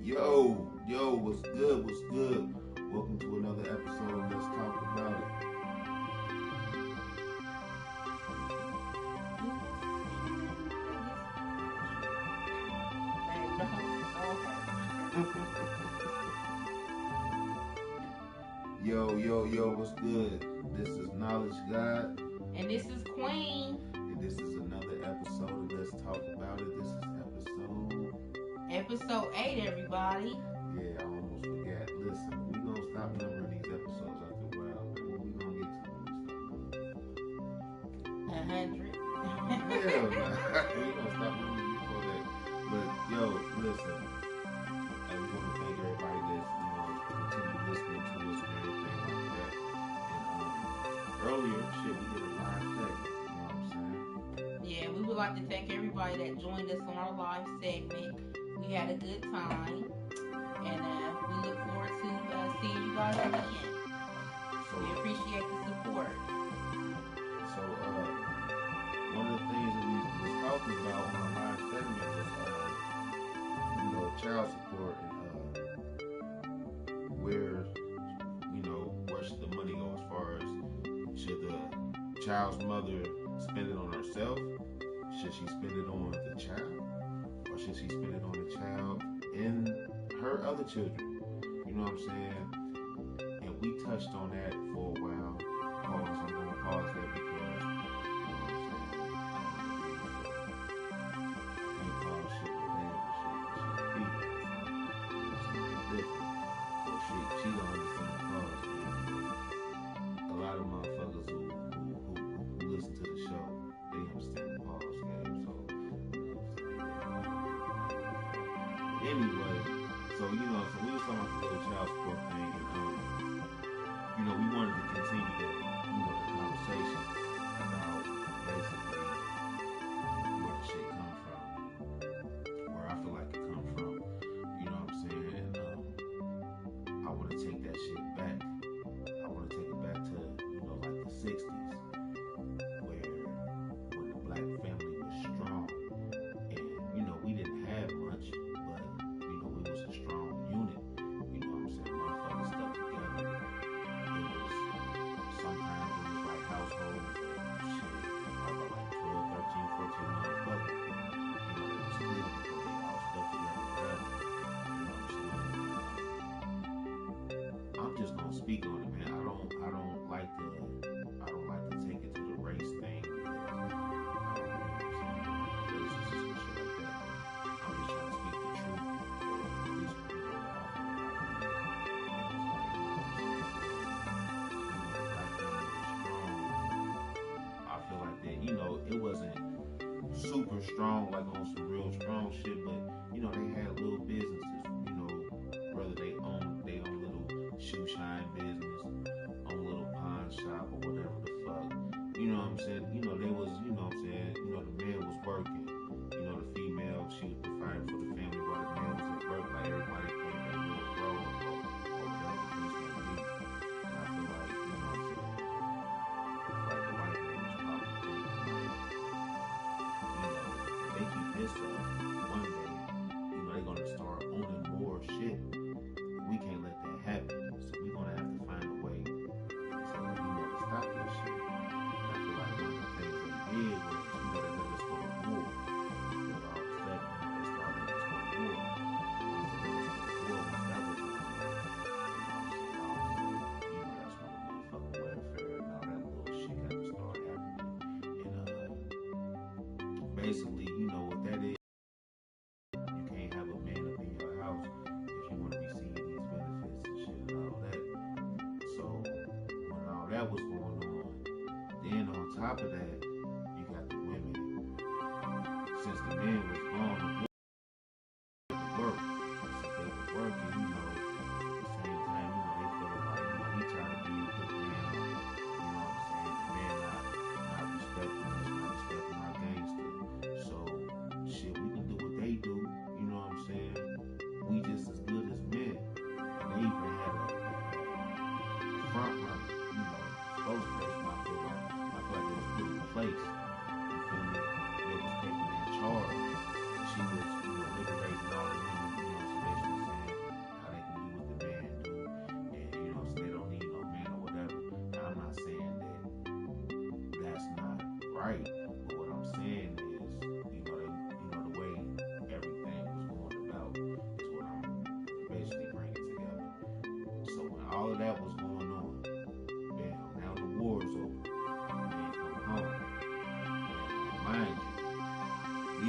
What's good? What's good? Welcome to another episode of Let's Talk About It. What's good? This is Knowledge God. And this is Queen. And this is another episode of Let's Talk About It. This is episode 8, everybody. Yeah, I almost forgot. Listen, we gonna stop numbering these episodes after a while. What we gonna get to when we stop numbering? 100. Hell no. We gonna stop numbering before that. But listen. We want to thank everybody that's continue listening to us and everything like that. And earlier, we did a live segment. You know what I'm saying? Yeah, we would like to thank everybody that joined us on our live segment. We had a good time, and we look forward to seeing you guys at the end. So we appreciate the support. So, one of the things that we was talking about on our live segment was, child support and where should the money go as far as should the child's mother spend it on herself? Should she spend it on the child? Or should she spend it on the child and her other children? You know what I'm saying? And we touched on that for a while. I'm going to pause that because, you know what I'm saying? I can't call shit the name of shit. She's different. So she don't understand the pause. A lot of motherfuckers who listen to the show, they understand the pause game. So, anyway, so we was talking about the little child support thing, and we wanted to continue the conversation about basically where the shit come from, where I feel like it come from. You know what I'm saying? And I want to take that shit back. I want to take it back to like the '60s, where when the black family was strong, and we didn't have much, but we was a strong unit. You know what I'm saying? Motherfuckers stuck together. Sometimes it was like households of probably like 12, 13, 14 motherfuckers. It was cool because they all stuck together. You know what I'm saying? I'm just gonna speak on it, man. I don't like to take it to the race thing. Racism and shit like that. I'm just trying to speak the truth, or at least I feel like that. It wasn't super strong, like on some real strong shit, but they had little businesses. Whether they own little shoe shine business, own little pawn shop or whatever the fuck. You know what I'm saying? They was, the man was working. The female, she was providing for the family while the man was at work. Like everybody played their little role or whatever the case may be. And I feel like, the white man was probably thinking, they keep this up one day, they're gonna start owning more shit. We can't let that happen. So we're gonna have to find a way to stop this shit. And I feel like one of the things they did was, they let us go to war. But all of a sudden, they started letting us go to war. Once they let us go to war, once that was done, all of a sudden, that's when the motherfucking welfare and all that little shit got to start happening. And basically, what that is, you can't have a man up in your house if you want to receive these benefits and shit and all that. So when all that was going on, then on top of that, you got the women. Since the men was gone to work, since they were working, at the same time, they feeling like, we trying to be put down. You know what I'm saying? The men not respecting us, not respecting our gangster. So shit, we can do what they do. You know what I'm saying? We just as good as men. And they even had a front runner, spokesperson. I feel like they was put in place. You feel me? They was taking in charge. She was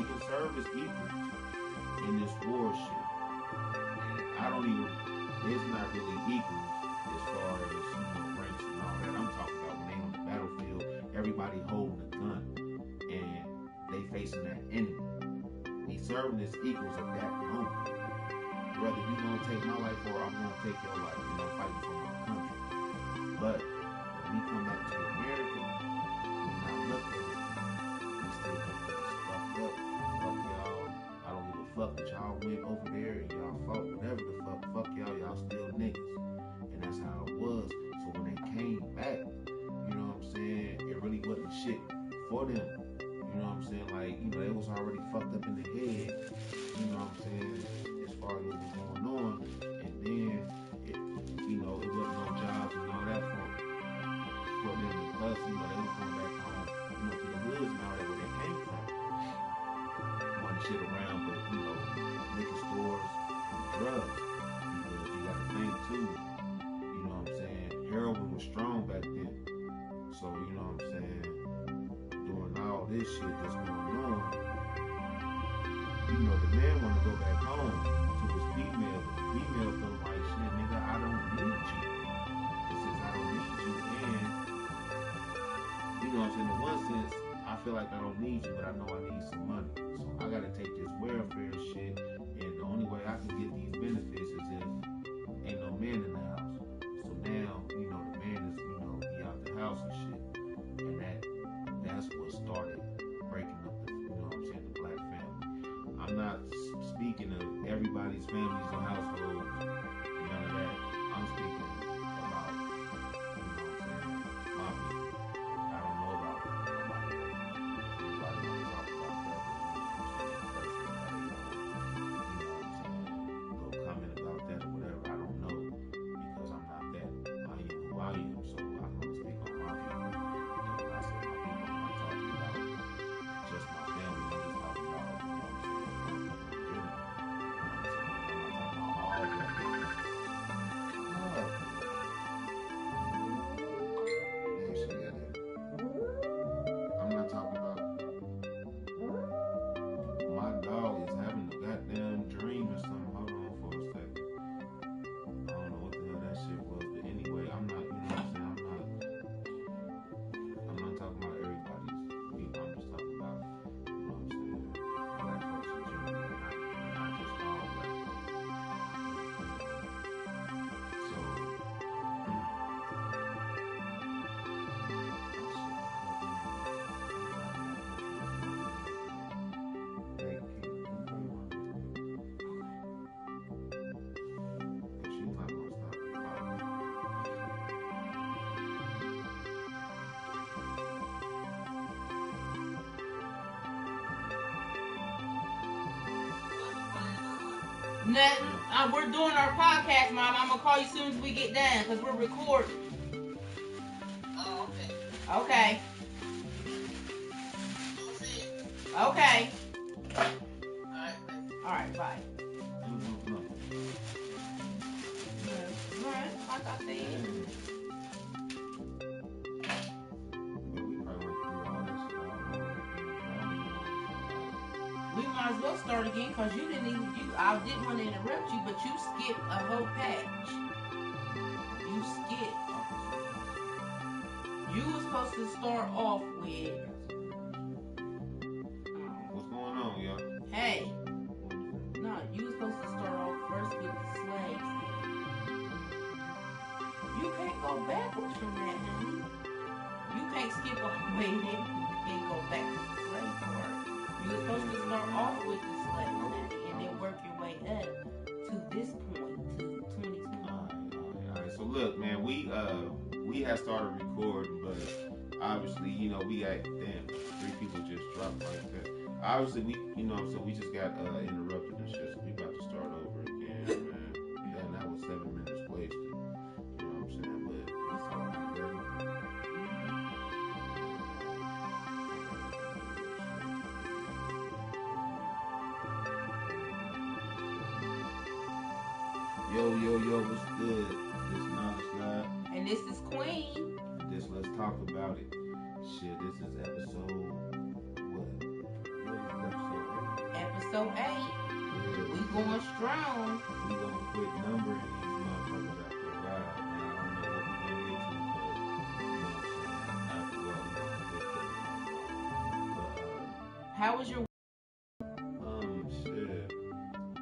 can serve as equals in this war shit. And I don't even, it's not really equals as far as, ranks and all that. I'm talking about when they on the battlefield, everybody holding a gun and they facing that enemy. We serving as equals at that moment. Whether you gonna take my life or I'm gonna take your life, fighting for my country. But when we come back to America, we not looked at it. We still think that it's fucked up. Fuck y'all. I don't give a fuck that y'all went over there and y'all fought whatever the fuck. Fuck y'all still niggas. And that's how it was. So when they came back, it really wasn't shit for them. You know what I'm saying? Like, they was already fucked up in the head. You know what I'm saying? As far as what was going on. And then, it wasn't no jobs and all that for them. Plus, they was going back home, to the hoods and all that where they came from. One shit around, but, liquor stores and drugs. Because you got to think, too, heroin was strong back then. So, doing all this shit that's going on, the man want to go back home to his female, but the female feel like, shit, nigga, I don't need you. It says I don't need you, and, in one sense, I feel like I don't need you, but I know I need some money. So I gotta take this welfare shit, and the only way I can get these benefits is if ain't no man in the house. So now, the man is, he out the house and shit. And that's what started breaking up the black family. I'm not speaking of everybody's families or households, none of that. I'm speaking about, my people. I don't know about nobody else. Anybody want to talk about that? Go comment about that or whatever. I don't know because I'm not that. I am who I am, so I can only speak on my people. When I say my people, I'm not talking about just my family. I'm just talking about, I'm not talking about all black people. I'm not talking about. My dog is having a goddamn dream or something. Hold on for a second. I don't know what the hell that shit was, but anyway, I'm not. I'm not talking about everybody's people. I'm just talking about, black folks in general, not just all black folks. So, Nothing. We're doing our podcast, Mom. I'm gonna call you as soon as we get done because we're recording. Oh, okay. Okay. Okay. All right. Bye. Right. Like I said. We might as well start again because you didn't even. I didn't want to interrupt you, but you skipped a whole patch. You skipped. You were supposed to start off with. What's going on, y'all? Hey. No, you were supposed to start off first with the slaves. You can't go backwards from that, honey. You can't skip all the way there and go back to the slave part. You were supposed to start off with the slaves, honey, and then work your way up to this point, to 2020. All right. So look, man, we had started recording, but obviously, we got 3 people just dropped like that. Obviously, we just got interrupted and shit, so we about to start over again, man. And that was 7 minutes wasted. You know what I'm saying? But it's all right, girl. Yo, what's good? This Knowledge Lab. And this is Queen. This Let's Talk About It. Shit, this is episode, what is episode 8? episode 8. Yeah, we going strong. We gonna quit numbering these motherfuckers after a while. Man, I don't know what we gonna get to, but you know what I'm saying. After a while, we gonna quit putting numbers. But how was your? shit.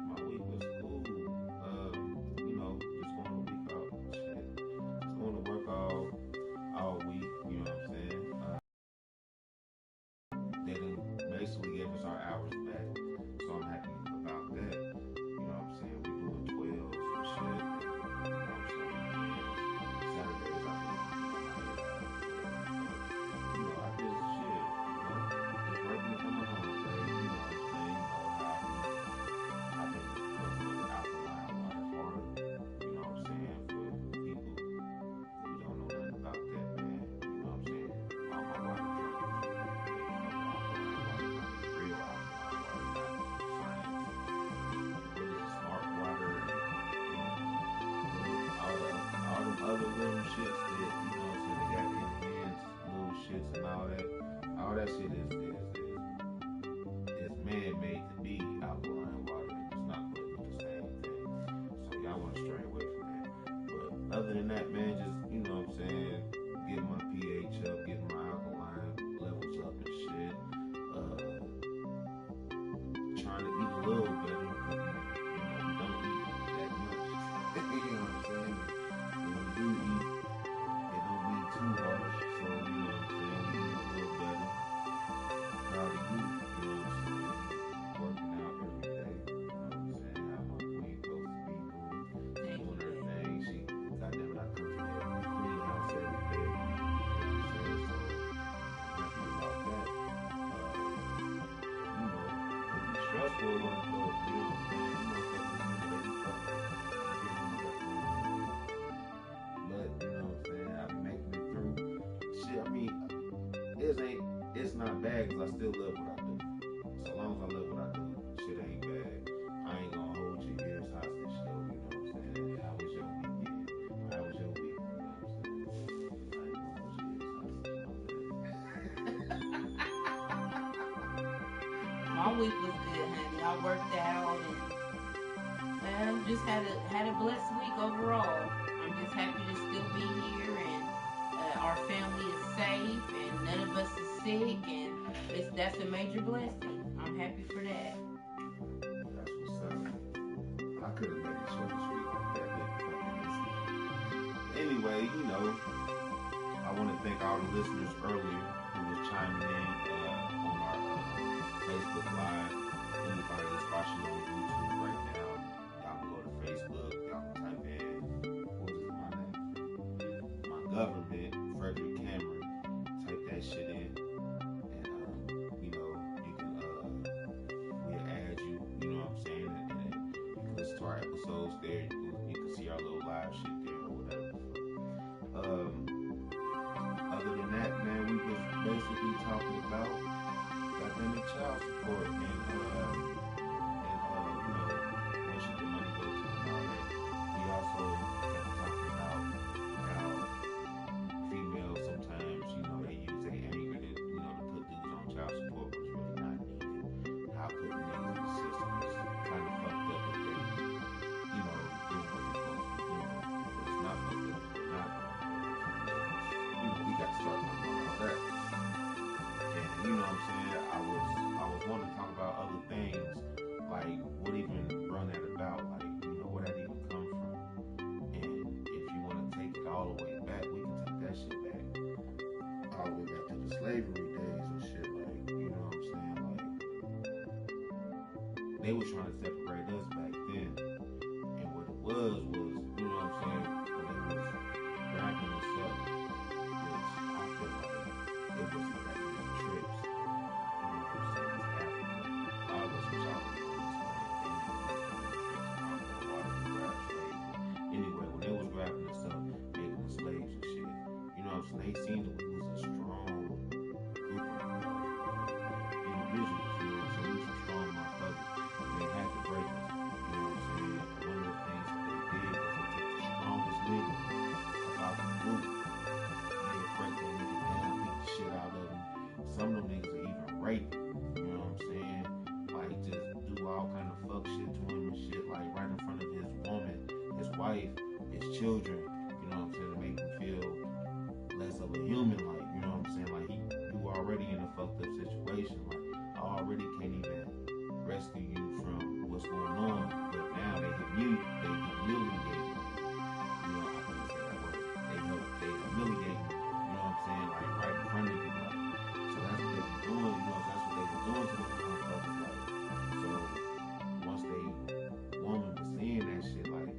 My week was cool. You know, just going to week off. Shit, just going to work all week. You know what I'm saying. They done basically gave us our hours back, so I'm happy about that. You know what I'm saying? We doing 12s and shit. You know what I'm saying? Saturdays I do. You know, I just shit. You know, just working to come home, babe. You know what I'm saying? You know how I've been fucking with alkaline water hard. You know what I'm saying? For people who don't know nothing about that, man. You know what I'm saying? All my water drinkers. Real alkaline water, not science. What is it, smart water, all them other little shits that, you know what I'm saying, they got enhanced little shits and all that. All that shit is man-made to be alkaline water. It's not putting the same thing. So y'all want to stray away from that. But other than that, man, just, you know what I'm saying, getting my pH up, getting my alkaline levels up and shit. Trying to eat a little better, but we don't eat that much. You know what I'm saying? When we do eat, it don't be too harsh. So, you know what I'm saying? We eat a little better. Proud of you, you know what I'm saying? Working out every day, you know what I'm saying? How my queen supposed to be doing her thing. She, goddamn it, I cook for her clean house every day. You know what I'm saying? So, I'm happy about that. You know, it be stressful when I go, you know what I'm saying? You motherfuckers, they be fucking, but, you know what I'm saying? I be making it through. Shit, I mean, it's not bad because I still love what I do. So long as I love what I do, shit ain't bad. I ain't gonna hold your ears hostage though, you know what I'm saying? How was your weekend? How was your week? You know what I'm saying? I ain't gonna hold your ears hostage. My week was good, honey. I worked out and just had a blessed week overall. I'm just happy to still be here, and our family is safe, and none of us is sick, and that's a major blessing. I'm happy for that. That's what's up. I could have made it short this week like that, but fucking busy. Anyway, you know, I want to thank all the listeners earlier who was chiming in on our Facebook Live. Anybody that's watching on YouTube right now, y'all can go to Facebook. Y'all can type in, what is my name? My government, Frederick Cameron. Type that shit in, and you know, you can we'll add you. You know what I'm saying? And you can listen to our episodes there. You can see our little live shit there or whatever. Other than that, man, we was basically talking about goddamn child support and you know, where should the money go to and all that. We also got talking about how females sometimes, you know, they use their anger to, you know, to put dudes on child support, but it's really not needed. How putting niggas in the system is kind of fucked up if they, you know, doing what they're supposed to be doing. But it's not fucked up if they're not doing what they're supposed to be doing. You know, we got to start talking about all that. And you know what I'm saying? I was wanting to talk about other things, like what even run that about, like, you know, where that even come from. And if you want to take it all the way back, we can take that shit back. All the way back to the slavery days and shit, like, you know what I'm saying? Like, they was trying to separate us back then. And what it was, you know what I'm saying, when they was wrapping us up, which I feel like it wasn't that many trips. You know what I'm saying? It's Africa. All of us was already on this way. Anyway, when they was wrapping us up, making us slaves and shit, you know what I'm saying? They seen that we was a strong group of individuals, you know what I'm saying? We was some strong motherfuckers. And they had to break us, you know what I'm saying? And one of the things that they did was they took the strongest wife, his children, you know what I'm saying, to make him feel less of a human, like, you know what I'm saying, like, you already in a fucked up situation, like, I already can't even rescue you from what's going on, but now they humiliate you. You know, I can't say that word. They humiliate you, you know what I'm saying, like, right in front of you, like, so that's what they be doing, you know, so that's what they were doing to the motherfuckers, like, so once they woman was seeing that shit, like,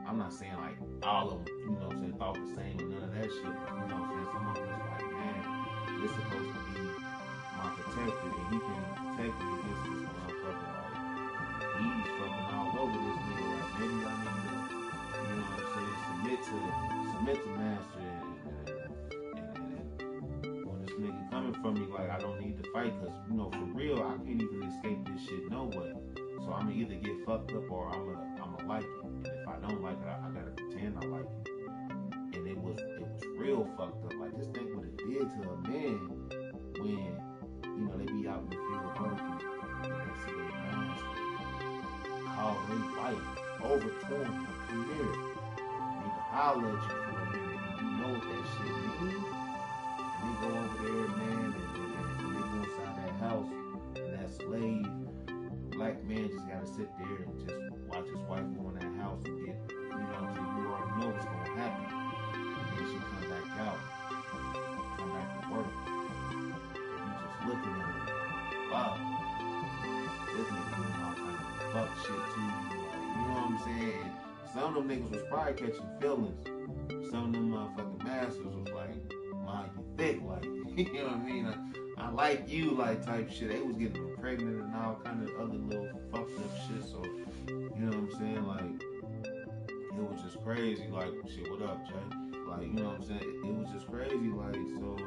I'm not saying like all of them, you know what I'm saying, thought the same and none of that shit, but, you know what I'm saying, some of them was like, man, this supposed to be my protector, and he can't even protect me against this motherfucker, like, he's fucking all over this nigga, like, maybe I need to, you know what I'm saying, submit to master, and when this nigga coming from me, like, I don't need to fight, cause, you know, for real, I can't even escape this shit no way. So I'm gonna either get fucked up or I'm gonna like it. And if I don't like it, I gotta pretend I like it. And it was real fucked up. Like, just think what it did to a man when, you know, they be out in the field working and they see their master call their wife over to him and come here. Need to holler at you for a minute. And you know what that shit means. And they go over there, man, and they go inside that house, and that slave black man just gotta sit there and just watch his wife go in that house and get, you know what I'm saying, you already know what's gonna happen. And then she come back out, come back to work. You just looking at her, wow, this nigga doing all kind of fuck shit to you, like, you know what I'm saying? Some of them niggas was probably catching feelings. Some of them motherfucking masters was like, man, you thick, like, you know what I mean? I like you, like, type shit. They was getting them pregnant and all kind of other little fucked up shit. So, you know what I'm saying? Like, it was just crazy. Like, shit, what up, Jay? Like, you know what I'm saying? It was just crazy. Like, so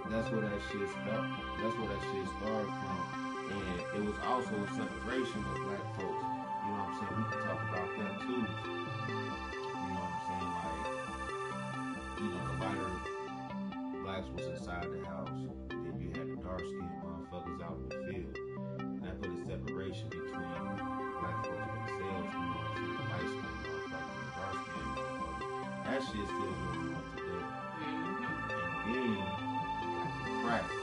that's where that shit started. That's where that shit started from. And it was also a separation of black folks. You know what I'm saying? We can talk about that too. You know what I'm saying? Like, you know, the lighter blacks was inside the house. You had the dark-skinned motherfuckers out in the field. And that put a separation between black folks themselves, you know what I'm saying, the light-skinned motherfuckers and the dark-skinned motherfuckers. That shit still going on today. And then, you got the crack. You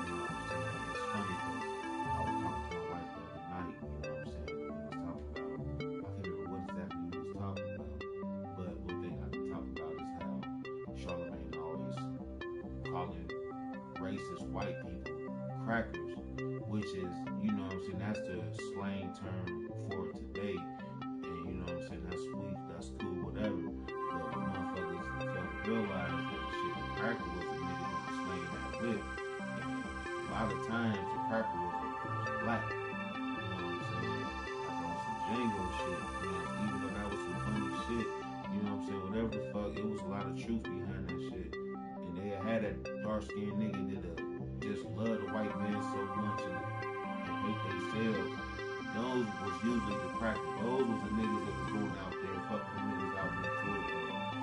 know what I'm saying? It's funny because I was talking to my wife the other night, you know what I'm saying, we was talking about, I can't remember what exactly we was talking about, but one thing I can talk about is how Charlamagne always calling racist white people crackers, which is, you know what I'm saying, that's the slang term for it today. And you know what I'm saying, that's sweet, that's cool, whatever. But when motherfuckers fail to realize that shit, the cracker was a nigga that was slanging that whip. And a lot of times the cracker was black. You know what I'm saying? Like on some Django shit. You know, even though that was some funny shit, you know what I'm saying, whatever the fuck, it was a lot of truth behind that shit. And they had that dark-skinned nigga that just love the white man so much and hate themselves. Those was usually the crackers. Those was the niggas that was going out there fucking them niggas out in the field,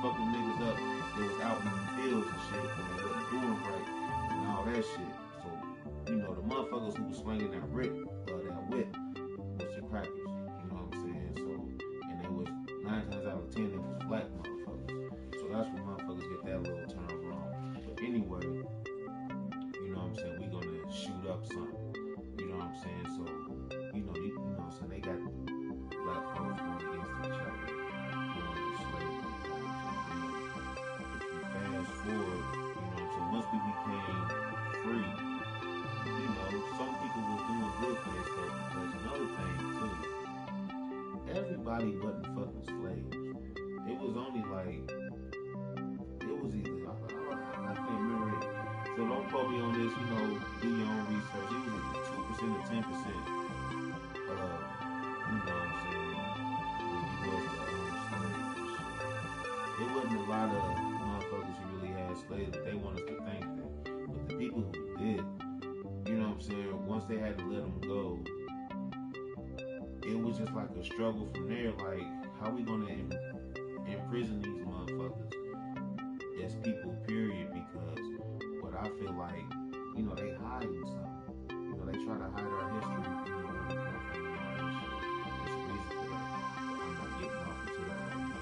fucking niggas up that was out in the fields and shit when they wasn't doing right and all that shit. So, you know, the motherfuckers who was slinging that whip was the crackers. You know what I'm saying? So, and it was 9 times out of 10 it was black motherfuckers. So that's what motherfuckers get that little term wrong. But anyway, you know what I'm saying, we gonna shoot up something. You know what I'm saying? So, you know what I'm saying, they got black folks going against each other during slavery times. And then if you fast forward, you know what I'm saying, once we became free, you know, some people was doing good for themselves because another thing too, everybody wasn't fucking slaves. It was only like, it was either, I can't remember it. So don't quote me on this, you know, do your own research. It was either 2% or 10% of, you know what I'm saying, the U.S. that owned slaves and shit. It wasn't a lot of motherfuckers who really had slaves, but they want us to think that. But the people who did, you know what I'm saying, once they had to let them go, it was just like a struggle from there. Like, how we gonna imprison these motherfuckers as people, period? Because what I feel like, you know, they hiding something. You know, they try to hide our history, you know, where we come from and all that shit. There's a reason for that. I'm not getting off into that right now.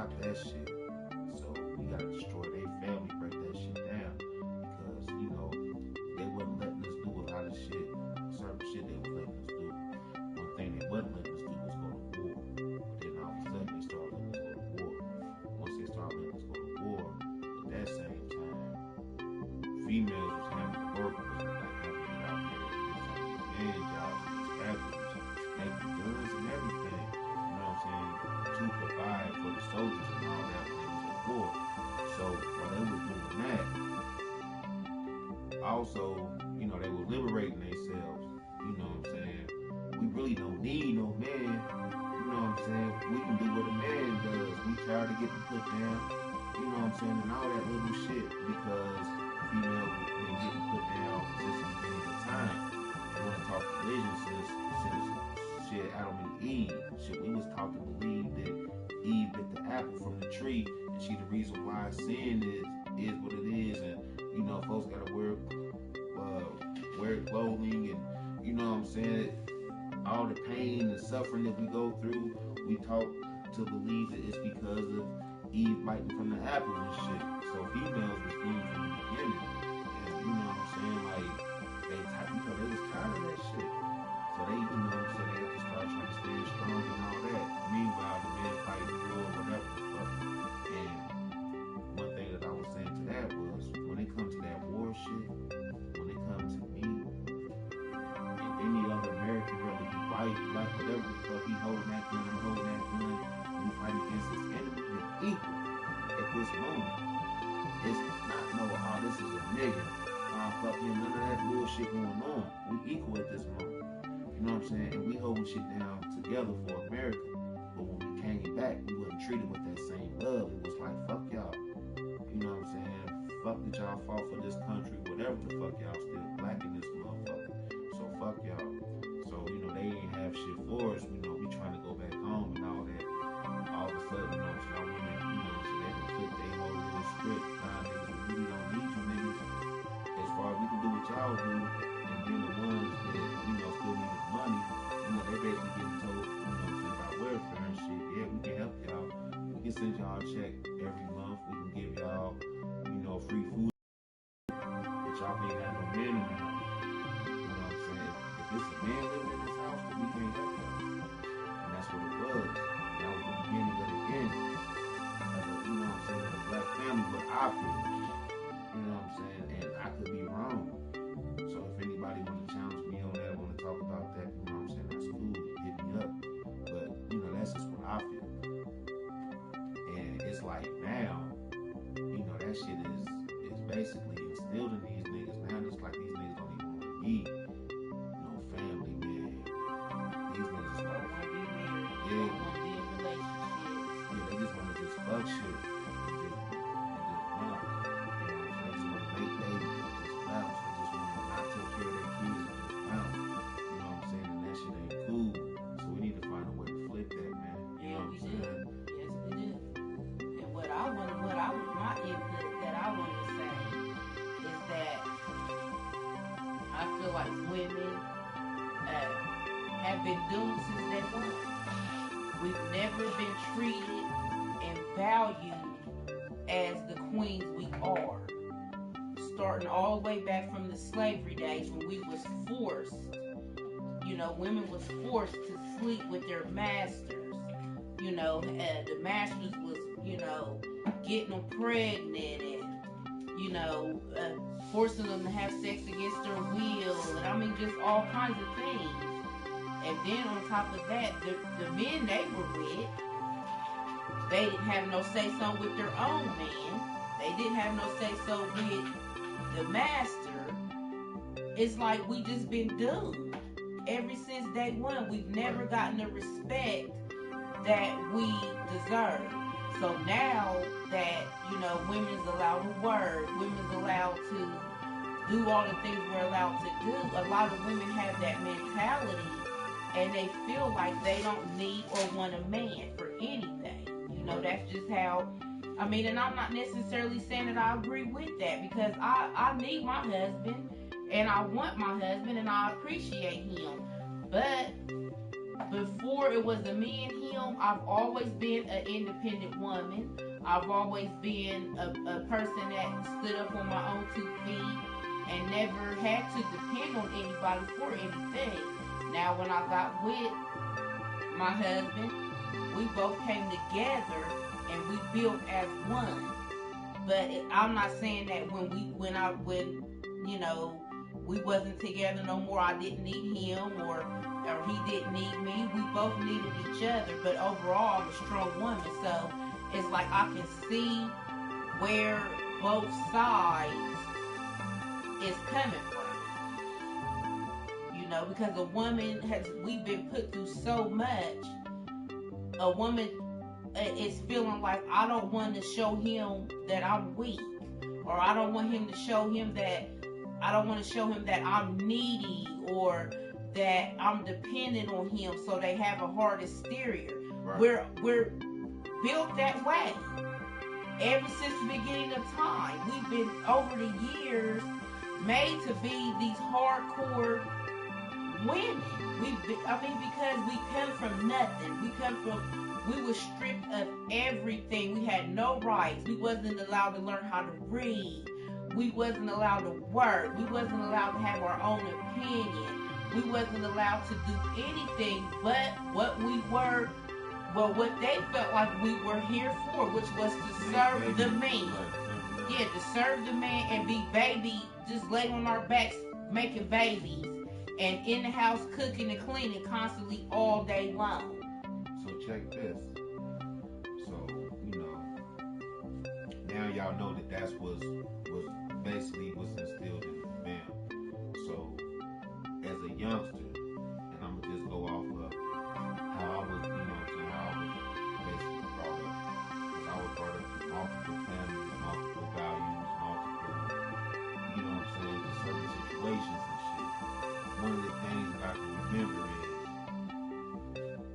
stop that shit. So we gotta destroy their family, break that shit down. Because, you know, they wasn't letting us do a lot of shit, certain shit they were letting us do. One thing they wasn't letting us do was go to war. But then all of a sudden they started letting us go to war. Once they started letting us go to war, at that same time, females was having to work, was like having to get out there and get some of these man jobs and these factories, making guns and everything. You know what I'm saying? To provide for the soldiers and all that when they was at war. So while they was doing that, also, you know, they were liberating themselves. You know what I'm saying? We really don't need no man. You know what I'm saying? We can do what a man does. We tired of getting put down. You know what I'm saying? And all that little shit because females been getting put down since the beginning of time. They want to talk religion since shit Adam and Eve. Shit, we was taught to believe that Eve bit the apple from the tree, and she the reason why sin is what it is, and you know, folks gotta wear clothing, and you know what I'm saying, all the pain and suffering that we go through, we taught to believe that it's because of Eve biting from the apple and shit. So females was doomed from the beginning, and you know what I'm saying, like they was tired of that shit. So they, you know what I'm saying, they have to start trying to stand strong and all that. Meanwhile, the men fighting war, whatever the fuck. And one thing that I was saying to that was, when it comes to that war shit, when it comes to me, and any other American, whether he white, black, whatever the fuck, he holding that gun, I'm holding that gun, and we fight against his enemy, we're equal at this moment. It's not no, oh, this is a nigga. Fuck him, none of that bullshit going on. We equal at this moment. You know what I'm saying? And we holding shit down together for America. But when we came back, we wasn't treated with that same love. It was like, fuck y'all. You know what I'm saying? Fuck that y'all fought for this country, whatever the fuck y'all still black in this motherfucker. So fuck y'all. So, you know, they ain't have shit for us. You know, we trying to go back home and all that. All of a sudden, you know, y'all women, you know, so they can flip their whole little script. Nah, niggas, we really don't need you niggas. As far as we can do what y'all do, and then the ones that, you know, still need the money, you know, they basically getting told, you know what I'm saying, about welfare and shit. Yeah, we can help y'all. We can send y'all a check every month. We can give y'all, you know, free food. But y'all can't have no men in the house. You know what I'm saying? If it's a man living in this house, then we can't help y'all. And that's what it was. That was the beginning of the end. You know what I'm saying, of a black family, but I feel. You know what I'm saying? And I could be wrong. So if anybody want to challenge me on that, want to talk about that, you know what I'm saying, that's cool. Hit me up. But, you know, that's just what I feel. And it's like now, you know, that shit is basically instilled in these niggas. Now it's like these niggas don't even want to be no family, man. These niggas just want to be married. Yeah. They just want to just fuck shit. Women have been doomed since day one. We've never been treated and valued as the queens we are. Starting all the way back from the slavery days when we was forced, you know, women was forced to sleep with their masters. You know, the masters was, you know, getting them pregnant and, you know, forcing them to have sex against their will, and I mean just all kinds of things. And then on top of that, the men they were with, they didn't have no say-so with their own man. They didn't have no say-so with the master. It's like we just been doomed. Ever since day one, we've never gotten the respect that we deserve. So now that, you know, women's allowed to work, women's allowed to do all the things we're allowed to do, a lot of women have that mentality and they feel like they don't need or want a man for anything. You know, that's just how, I mean, and I'm not necessarily saying that I agree with that, because I need my husband and I want my husband and I appreciate him. But before it was a me and him, him. I've always been an independent woman. I've always been a person that stood up on my own 2 feet and never had to depend on anybody for anything. Now, when I got with my husband, we both came together and we built as one. But I'm not saying that when you know, we wasn't together no more, I didn't need him or he didn't need me. We both needed each other. But overall, I'm a strong woman, so it's like I can see where both sides is coming from. You know, because we've been put through so much. A woman is feeling like I don't want to show him that I'm weak, or I don't want him to show him that I'm needy or that I'm dependent on him, so they have a hard exterior. Right. We're built that way. Ever since the beginning of time, we've been over the years made to be these hardcore women. Because we come from nothing. We were stripped of everything. We had no rights. We wasn't allowed to learn how to read. We wasn't allowed to work. We wasn't allowed to have our own opinion. We wasn't allowed to do anything but what they felt like we were here for, which was to serve the man. Yeah, to serve the man and be baby, just lay on our backs making babies and in the house cooking and cleaning constantly all day long. So check this. So, you know, now y'all know that was basically was instilled in the family. So as a youngster, and I'm gonna just go off of how I was, how I was basically brought up. Because I was brought up through multiple families, multiple values, just certain situations and shit. One of the things that I can remember is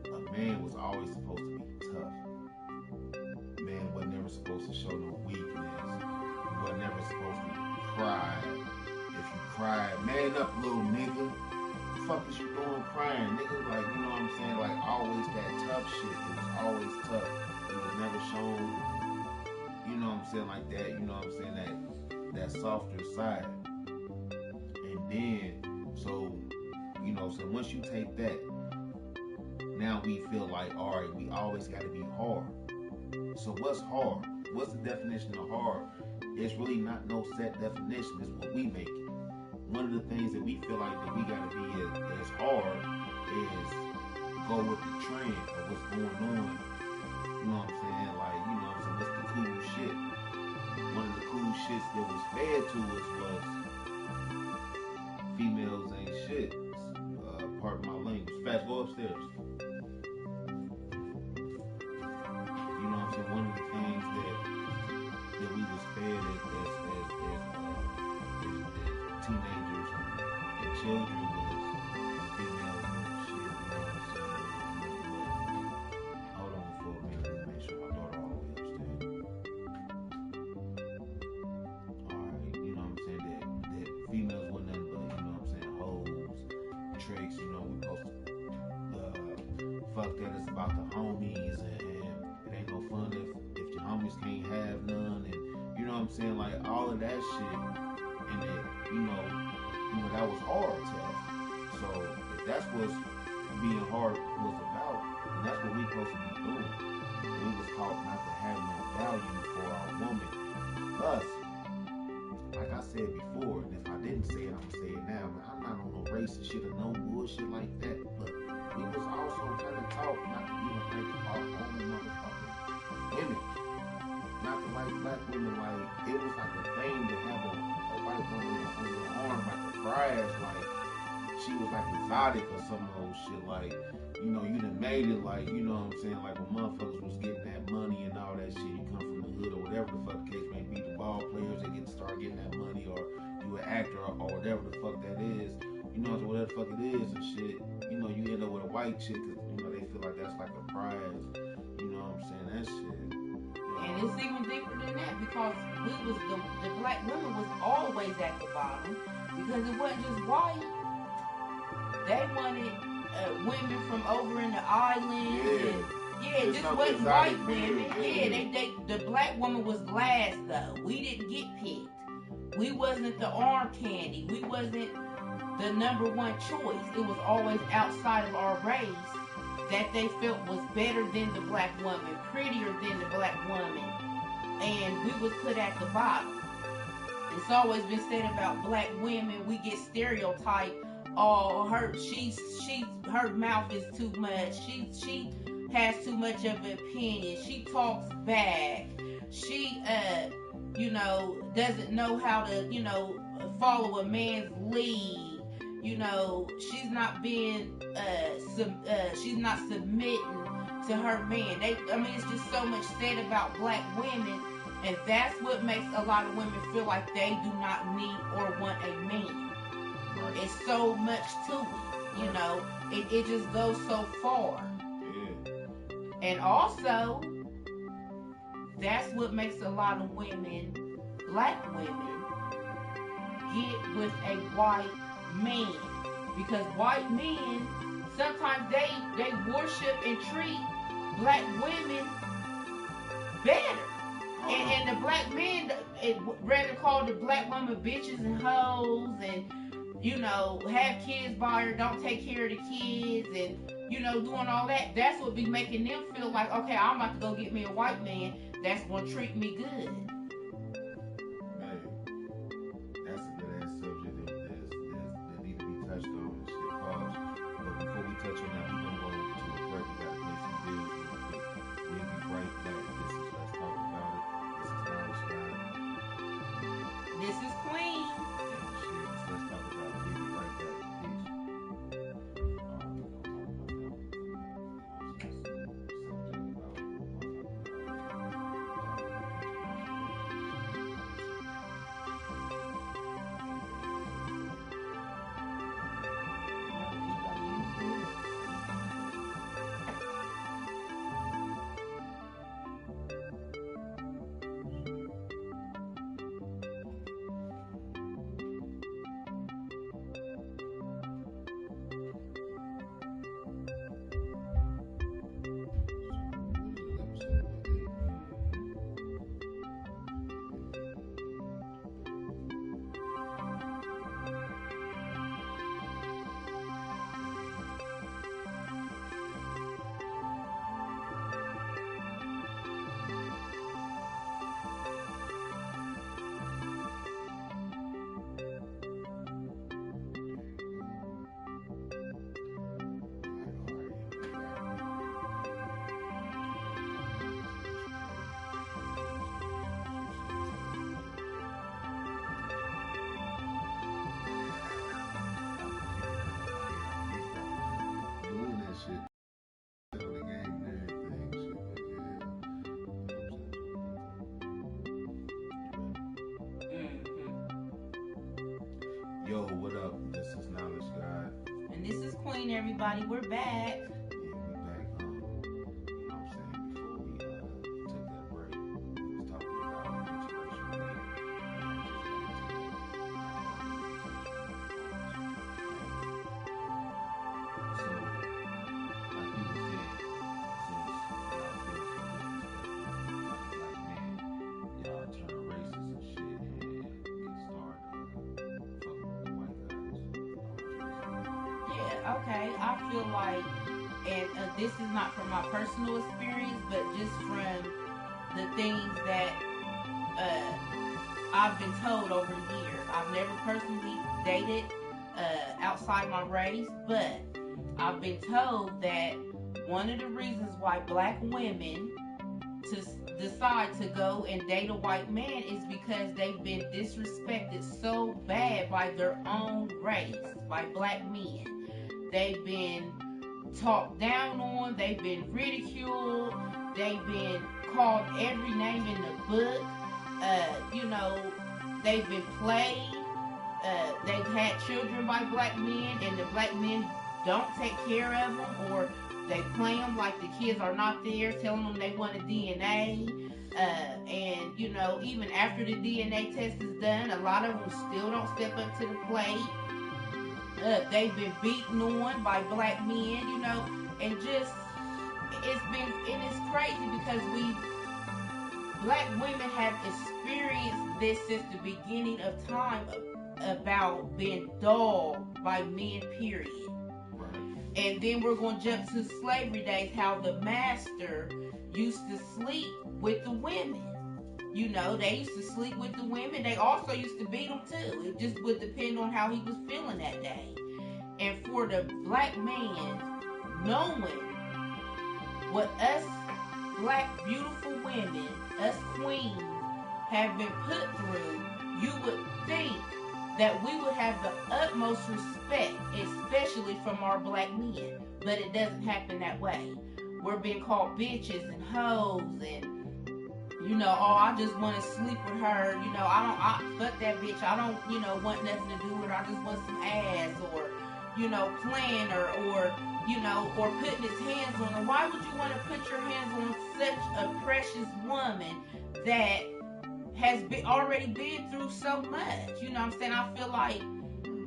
a man was always supposed to be tough. A man was never supposed to show no weakness. He was never supposed to cry. If you cried, man up, little nigga. The fuck is you doing crying, nigga? Like, you know what I'm saying? Like, always that tough shit. It was always tough. It was never shown, you know what I'm saying, like that, you know what I'm saying, that softer side. And then, so once you take that, now we feel like, all right, we always got to be hard. So what's hard? What's the definition of hard? It's really not no set definition. It's what we make it. One of the things that we feel like that we got to be as hard is go with the trend of what's going on. You know what I'm saying? Like, you know what I'm saying? What's the cool shit? One of the cool shits that was fed to us was females ain't shit. Pardon my language. Fast, go upstairs. You know what I'm saying? One of the things that we was fed as teenagers and children was females and shit. You know what I'm saying? Hold on for a minute and make sure my daughter all the way upstairs. Alright, you know what I'm saying? That females wasn't nothing but, you know what I'm saying, hoes, tricks, you know, we supposed to fuck that. It's about the homies, and it ain't no fun if your homies can't have none, and you know what I'm saying, like all of that shit, and that, you know that was hard to us. So if that's what being hard was about, then that's what we supposed to be doing. We was taught not to have no value for our woman. Plus, like I said before, and if I didn't say it, I'm gonna say it now, but I'm not on no racist shit or no bullshit like that. But we was also kind of taught not to even like our own motherfucking women. Not to like black women. Like, it was like a thing to have a white woman on your arm, like a prize, like she was like exotic or some old shit. Like, you know, you done made it, like, you know what I'm saying, like when motherfuckers was getting that money and all that shit, you come from the hood or whatever the fuck the case may be, the ball players, they get to start getting that money, or you an actor or whatever the fuck that is, you know, whatever the fuck it is and shit, you know, you end up with a white chick, cause, you know, they feel like that's like a prize, you know what I'm saying, that shit. And it's even deeper than that, because the black women was always at the bottom, because it wasn't just white. They wanted women from over in the islands, Yeah, just wasn't white women. Yeah, the black woman was last though. We didn't get picked. We wasn't the arm candy. We wasn't the number one choice. It was always outside of our race that they felt was better than the black woman, prettier than the black woman, and we was put at the bottom. It's always been said about black women, we get stereotyped. Oh, her mouth is too much. She has too much of an opinion. She talks back. She doesn't know how to follow a man's lead. She's not being she's not submitting to her man. It's just so much said about black women, and that's what makes a lot of women feel like they do not need or want a man. It's so much to it, it just goes so far. Yeah. And also, that's what makes a lot of women, black women, get with a white man. Because white men, sometimes they worship and treat black women better. And the black men rather call the black women bitches and hoes and have kids by her, don't take care of the kids, and doing all that. That's what be making them feel like, okay, I'm about to go get me a white man that's gonna treat me good. Hey, that's a good ass subject that need to be touched on and shit. Pause. But before we touch on that, we're gonna go to a break. We gotta pay some bills real quick. We'll be right back. This is Let's Talk About It. This is Knowledge Guy. This is Queen. Let's talk about it. We'll be right back. Yo, what up? This is Knowledge God. And this is Queen, everybody. We're back. Yeah, we back. I'm saying before we took that break, we was talking about interracial dating. So, like we were saying, since y'all feel some disrespect, black men, y'all turn racist and shit and start fucking with the white guys. Yeah, okay. I feel like, and this is not from my personal experience, but just from the things that I've been told over the years. I've never personally dated outside my race, but I've been told that one of the reasons why black women decide to go and date a white man is because they've been disrespected so bad by their own race, by black men. They've been talked down on, they've been ridiculed, they've been called every name in the book, they've been played, they've had children by black men, and the black men don't take care of them, or they play them like the kids are not there, telling them they want a DNA, and even after the DNA test is done, a lot of them still don't step up to the plate. They've been beaten on by black men, and just it's crazy because black women have experienced this since the beginning of time about being dogged by men, period. Right. And then we're going to jump to slavery days, how the master used to sleep with the women. You know, they used to sleep with the women. They also used to beat them too. It just would depend on how he was feeling that day. And for the black man, knowing what us black beautiful women, us queens, have been put through, you would think that we would have the utmost respect, especially from our black men. But it doesn't happen that way. We're being called bitches and hoes and, you know, oh, I just want to sleep with her. You know, fuck that bitch. I don't, you know, want nothing to do with her. I just want some ass, or, you know, playing her, or, you know, or putting his hands on her. Why would you want to put your hands on such a precious woman that has already been through so much? You know what I'm saying? I feel like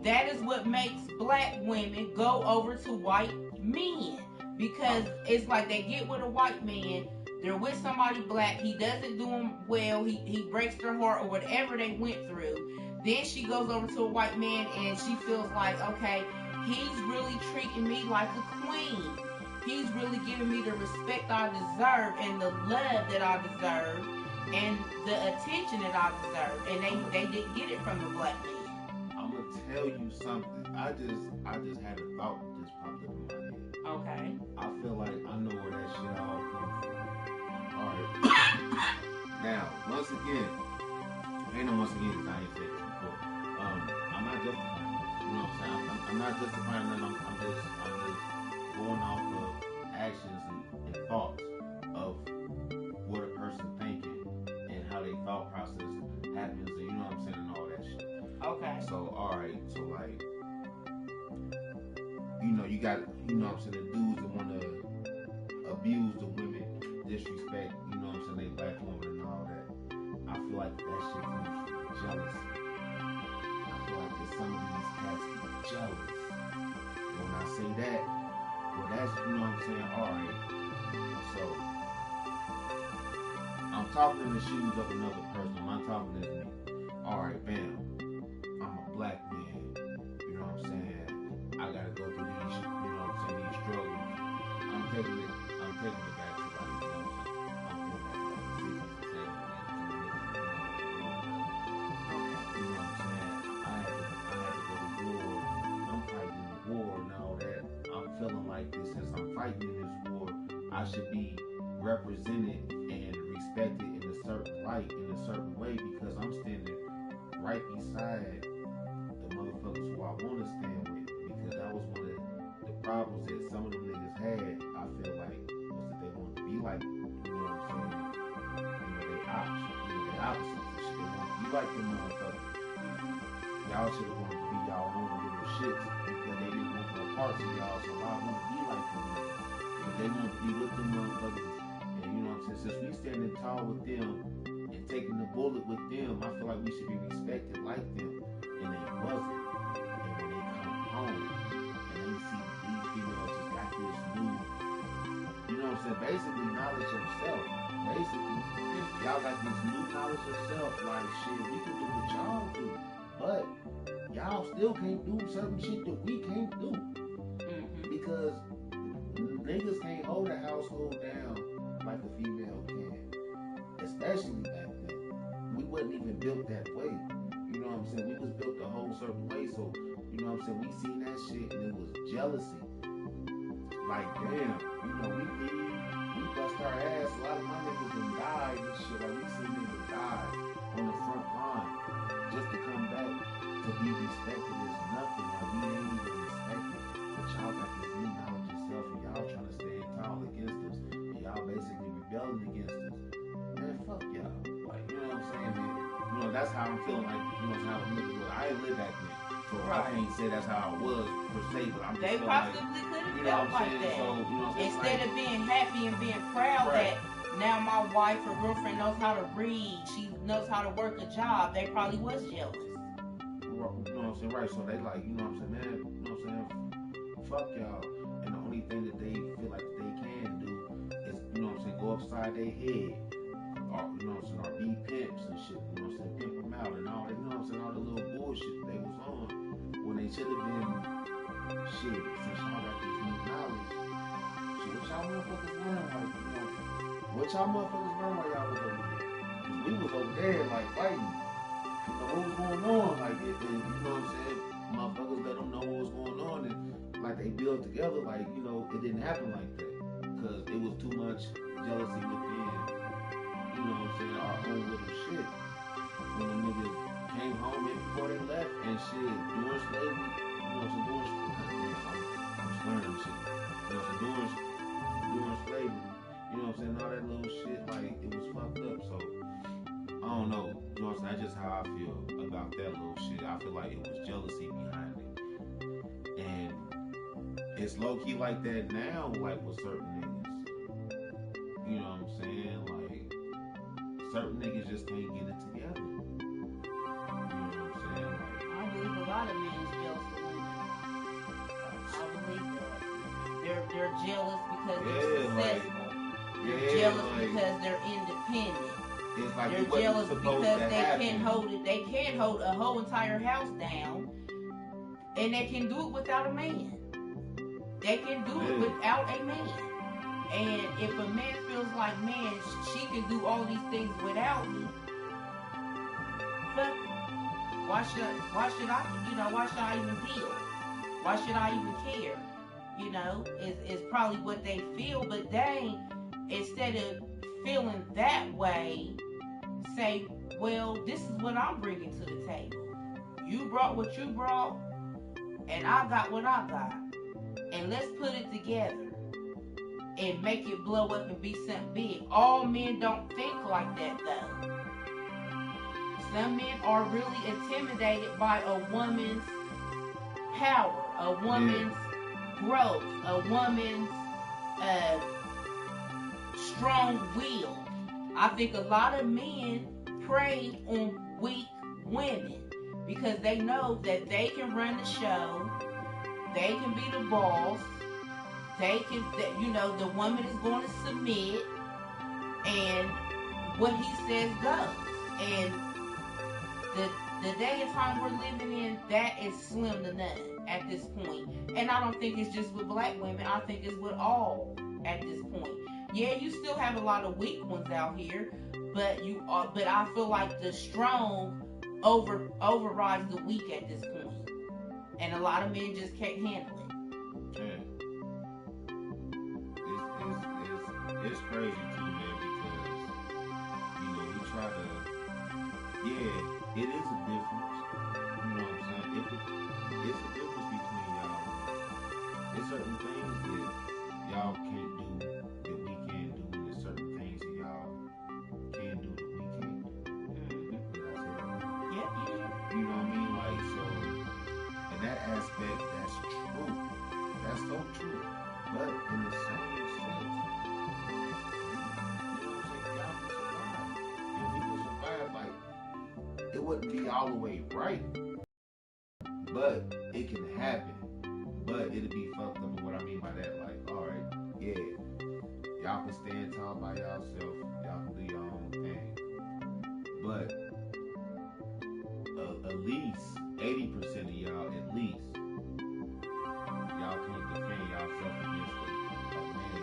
that is what makes black women go over to white men, because it's like they get with a white man, they're with somebody black, he doesn't do them well, he breaks their heart or whatever they went through. Then she goes over to a white man and she feels like, okay, he's really treating me like a queen. He's really giving me the respect I deserve and the love that I deserve and the attention that I deserve. And they didn't get it from the black man. I'm gonna tell you something. I just had a thought that just popped up in my head. Okay. I feel like I know where that shit all comes from. Alright. Now, once again, ain't no once again because I ain't said this before. I'm not justifying this. You know what I'm saying? I'm not justifying that. I'm just going off of actions and thoughts of what a person thinking and how their thought process happens, and you know what I'm saying, and all that shit. Okay. So, alright, so like, you know, you got, you know what I'm saying, the dudes that want to abuse the women, disrespect, you know what I'm saying, they black woman and all that. I feel like that shit comes from jealousy. I feel like that some of these cats are jealous. And when I say that, well, that's, you know what I'm saying, alright. So, I'm talking in the shoes of another person. I'm not talking as me. Alright, bam. I'm a black man. You know what I'm saying? I gotta go through these, you know what I'm saying, these struggles. I'm taking it back to like, you know what I'm saying? I'm going back to like the 60s and 70s. You know what I'm saying? I had to go to war. I'm fighting the war and all that. I'm feeling like this, since I'm fighting in this war, I should be represented and respected in a certain light, in a certain way, because I'm standing right beside the motherfuckers who I want to stand with. Because that was one of the problems that some of them niggas had, I feel like, was that they wanted to be like, you know what I'm saying, you know, they opposites and shit. They want to be like them motherfuckers. Y'all should have wanted to be y'all own little shits, because they didn't want no parts of y'all, so I want to be like them niggas. If they want to be with them motherfuckers, and you know what I'm saying, since we standing tall with them and taking the bullet with them, I feel like we should be respected like them, and they wasn't. And when they come home and they see these females just got this new, you know what I'm saying, basically knowledge of self. Basically, y'all got this new knowledge of self, like shit, we can do what y'all do, but y'all still can't do certain shit that we can't do. Because niggas can't hold a household down like a female can. Especially back then. We wasn't even built that way. You know what I'm saying? We was built a whole certain way, so you know what I'm saying, we seen that shit and it was jealousy. Like damn, you know, we bust our ass. A lot of my niggas done died and shit. Like we seen niggas die on the front line just to come back to be respected as nothing. Like we ain't even respected. But y'all got this new knowledge of self and y'all trying to stand tall against us. And y'all basically rebelling against us. Man, fuck y'all. Like, you know what I'm saying? Man, you know, that's how I'm feeling like, you know, how I'm looking. I ain't live back then. So I can't say that's how I was per se, but I'm just they possibly like, could have you know felt what I'm like saying? that. So, you know what I'm saying? Instead of being happy and being proud that now my wife or girlfriend knows how to read, she knows how to work a job, they probably was jealous. You know what I'm saying? Right. So they like, you know what I'm saying, man, you know what I'm saying? Fuck y'all. And the only thing that they feel like they can do you know what I'm saying, go upside their head. Or, you know what I'm saying, or be pimps and shit, you know what I'm saying, pimp them out and all that, you know what I'm saying, all the little bullshit that they was on when they should have been, shit, since y'all got this new knowledge, shit, what y'all motherfuckers learn, like, you know, what y'all motherfuckers learn while y'all was over there? Cause we was over there, like, fighting, you know, what was going on, like, and, you know what I'm saying, motherfuckers let them know what was going on, and, like, they built together, like, you know, it didn't happen like that, cause it was too much jealousy within, you know what I'm saying, our own little shit. When the niggas came home maybe before they left and shit, during slavery, you know what I'm saying, I'm slurring shit. You know what I'm saying, during slavery, you know what I'm saying, all that little shit, like, it was fucked up, so, I don't know, you know what I'm saying, that's just how I feel about that little shit. I feel like it was jealousy behind it. And it's low-key like that now, like, with certain niggas. You know what I'm saying, like, certain niggas just can't get it together. You know what I'm saying? Like, I believe a lot of men is jealous of women. I believe that. They're jealous because they're successful. They're jealous because they're independent. It's like they're jealous because they can't hold a whole entire house down, and they can do it without a man. They can do it without a man. And if a man feels like, man, she can do all these things without me, fuck, why should I even deal? Why should I even care? You know, it's probably what they feel, but dang, instead of feeling that way, say, well, this is what I'm bringing to the table. You brought what you brought, and I got what I got. And let's put it together and make it blow up and be something big. All men don't think like that, though. Some men are really intimidated by a woman's power, a woman's growth, a woman's strong will. I think a lot of men prey on weak women because they know that they can run the show, they can be the boss, the woman is going to submit, and what he says goes. And the day and time we're living in, that is slim to none at this point. And I don't think it's just with black women. I think it's with all at this point. Yeah, you still have a lot of weak ones out here, but I feel like the strong overrides the weak at this point. And a lot of men just can't handle it. Yeah. It's crazy too, man, because, we try to, it is a difference, you know what I'm saying, it's a difference between y'all. There's certain things that y'all can't do that we can do, and there's certain things that y'all can do that we can't do. Did I say that? Yeah. You know what I mean? Like, so, in that aspect, that's true. That's so true. But in the same sense, it wouldn't be all the way right, but it can happen. But it'll be fucked up. And what I mean by that, like, alright, y'all can stand tall by yourself, y'all can do your own thing. But at least 80% of y'all, at least, y'all can't defend yourself against a man,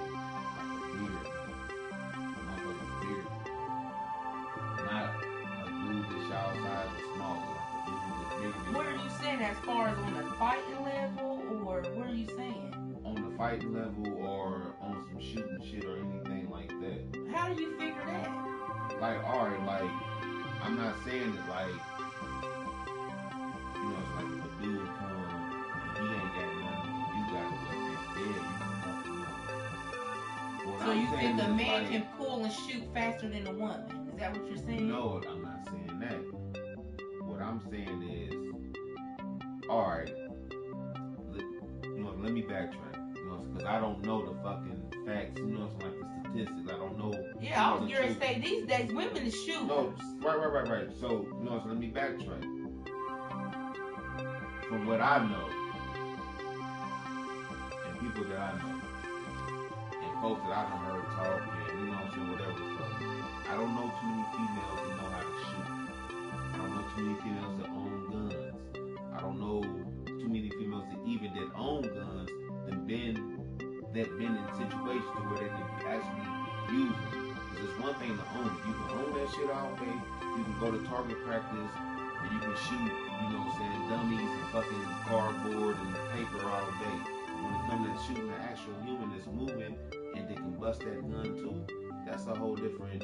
like a beard, motherfucker's beard. Not y'all size or small, like a dude that's bigger. Where are you saying, as far as on the fighting level, or where are you saying? On the fighting level, or on some shooting shit, or anything like that. How do you figure that? Like, alright, like, I'm not saying that, like, it's like if a dude come and he ain't got nothing, and you got a weapon, you can fuck him up. So you think a man can pull and shoot faster than a woman? Is that what you're saying? No, I'm not saying that. What I'm saying is, alright, let me backtrack, because I don't know the fucking facts, like the statistics, I don't know. Yeah, I was going to say, these days, women is shooting. No, right. So, so let me backtrack. From what I know, and people that I know, and folks that I done heard talk and, you know what I'm saying, whatever the fuck. I don't know too many females that know how to shoot. I don't know too many females that own guns. I don't know too many females that even that own guns that been in situations where they can actually use them. Because it's one thing to own it. You can own that shit all day. You can go to target practice and you can shoot, you know what I'm saying, dummies and fucking cardboard and paper all day. When it comes to shooting an actual human that's moving and they can bust that gun too, that's a whole different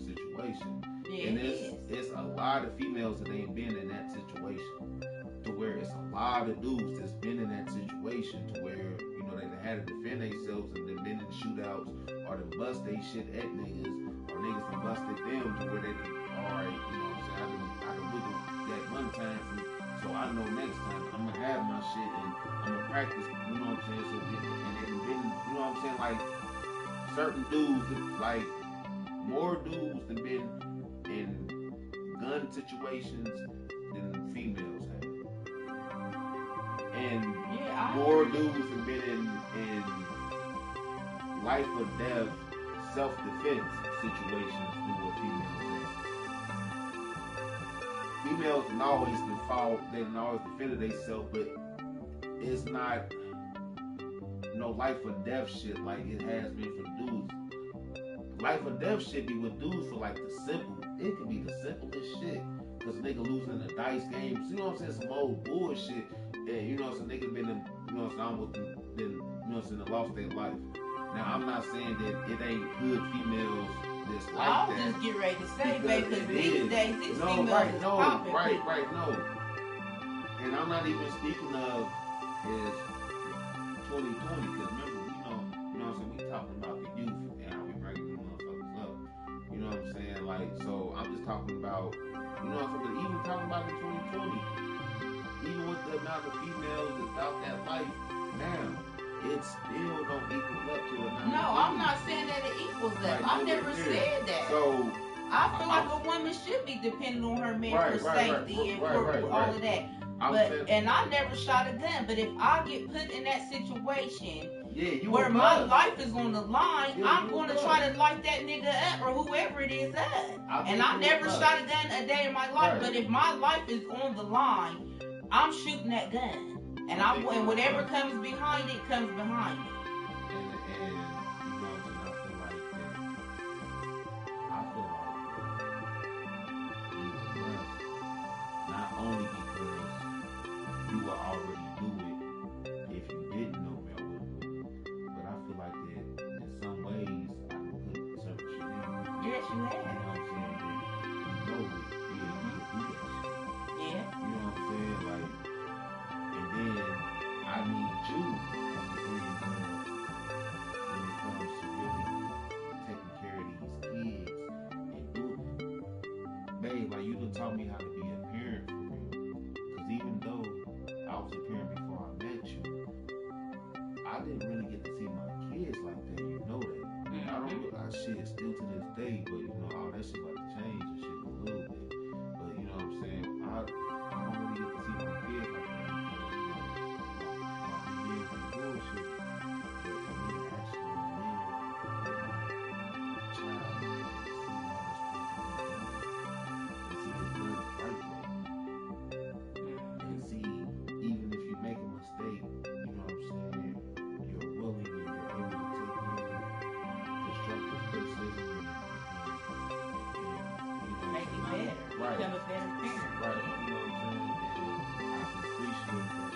situation. Yeah, and it's a lot of females that ain't been in that situation. To where it's a lot of dudes that's been in that situation to where, you know, they had to defend themselves and they've been in shootouts or to bust they shit at niggas or niggas to busted them to where they alright, you know what I'm saying, I can wiggle that one time so I know next time I'm gonna have my shit and I'm gonna practice, you know what I'm saying, so and they've been, you know what I'm saying, like certain dudes, like more dudes that been in gun situations than females have. And more dudes have been in life or death self-defense situations than what females have. Females can always they can always defend themselves, but it's not no life or death shit like it has been for dudes. Life or death shit be with dudes for like the simple. It could be the simplest shit. Cause a nigga losing the dice games, you know what I'm saying, some old bullshit. And you know what I'm saying, niggas been in, you know what I'm saying, almost been, you know what I'm saying, lost their life. Now I'm not saying that it ain't good females that's like I'll that. I'll just get ready to say, baby, because these days, these females right, is popping. Right, no. And I'm not even speaking of is 2020, because remember, you know what I'm saying, we talking about the youth and how we bringing the motherfuckers up. You know what I'm saying? Like, so I'm just talking about, you know what I'm saying, but even talking about in 2020, even with the amount of females that's out that life now, it still don't equal up to the amount. No, I'm not saying that it equals that. Like, I never said that. So I feel like a woman should be dependent on her man for safety and for all of that. But and I never shot a gun. But if I get put in that situation where my life is on the line, I'm going to try to light that nigga up or whoever it is up. And I never shot a gun a day in my life. But if my life is on the line, I'm shooting that gun. And and whatever comes behind it comes behind it. And you know, I feel like that. I feel like you were blessed, not only because you would already do it if you didn't know me, I wouldn't. But I feel like that in some ways I can put certain shit in. Yes, you have. You know what I'm saying? That you know it. Yeah, you can do that shit. Yeah. You know what I'm saying? Like, and then I need you at the end when it comes to really taking care of these kids and doing it. Babe, like you done taught me how to be a parent for real. Because even though I was a parent before I met you, I didn't really get to see my kids like that. You know that. Mm-hmm. I don't really, shit still to this day, but you know, all that shit about to change and shit a little bit. But you know what I'm saying? I don't really get to see my kids like that. Bullshit, but for me to actually live with my child and see how it's supposed to be done, and see it done the right way, and see even if you make a mistake, you know what I'm saying, you're willing and you're able to take in constructive criticism and you know, make it better, right. Become a better parent, right? You know what I'm saying, and I can appreciate that.